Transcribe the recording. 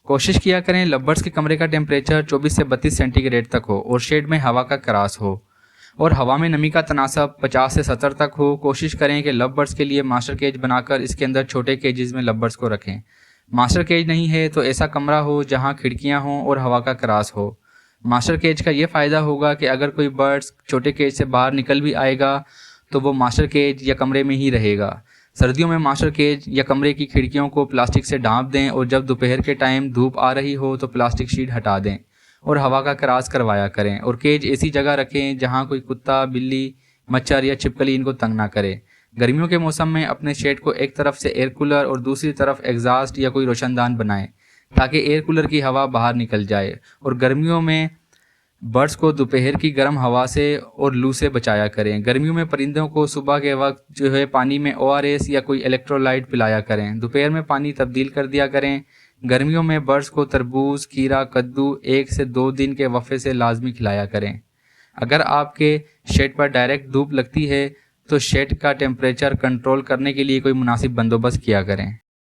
कोशिश किया करें लव बर्ड्स के कमरे का टेम्परेचर 24 से 32 सेंटीग्रेड तक हो और शेड में हवा का क्रॉस हो और हवा में नमी का तनासब 50 से 70 तक हो। कोशिश करें कि लव बर्ड्स के लिए मास्टर केज बनाकर इसके अंदर छोटे केजेस में लव बर्ड्स को रखें। मास्टर केज नहीं है तो ऐसा कमरा हो जहां खिड़कियां हों और हवा का क्रॉस हो। मास्टर केज का ये फ़ायदा होगा कि अगर कोई बर्ड्स छोटे केज से बाहर निकल भी आएगा तो वो मास्टर केज या कमरे में ही रहेगा। सर्दियों में मास्टर केज या कमरे की खिड़कियों को प्लास्टिक से ढांप दें और जब दोपहर के टाइम धूप आ रही हो तो प्लास्टिक शीट हटा दें और हवा का क्रॉस करवाया करें। और केज ऐसी जगह रखें जहां कोई कुत्ता, बिल्ली, मच्छर या छिपकली इनको तंग ना करे। गर्मियों के मौसम में अपने शेड को एक तरफ से एयर कूलर और दूसरी तरफ एग्जॉस्ट या कोई रोशनदान बनाएं ताकि एयर कूलर की हवा बाहर निकल जाए। और गर्मियों में बर्ड्स को दोपहर की गर्म हवा से और लू से बचाया करें। गर्मियों में परिंदों को सुबह के वक्त जो है पानी में ORS या कोई इलेक्ट्रोलाइट पिलाया करें। दोपहर में पानी तब्दील कर दिया करें। गर्मियों में बर्ड्स को तरबूज, खीरा, कद्दू 1 से 2 दिन के वक्फे से लाजमी खिलाया करें। अगर आपके शेड पर डायरेक्ट धूप लगती है तो शेड का टेम्परेचर कंट्रोल करने के लिए कोई मुनासिब बंदोबस्त किया करें।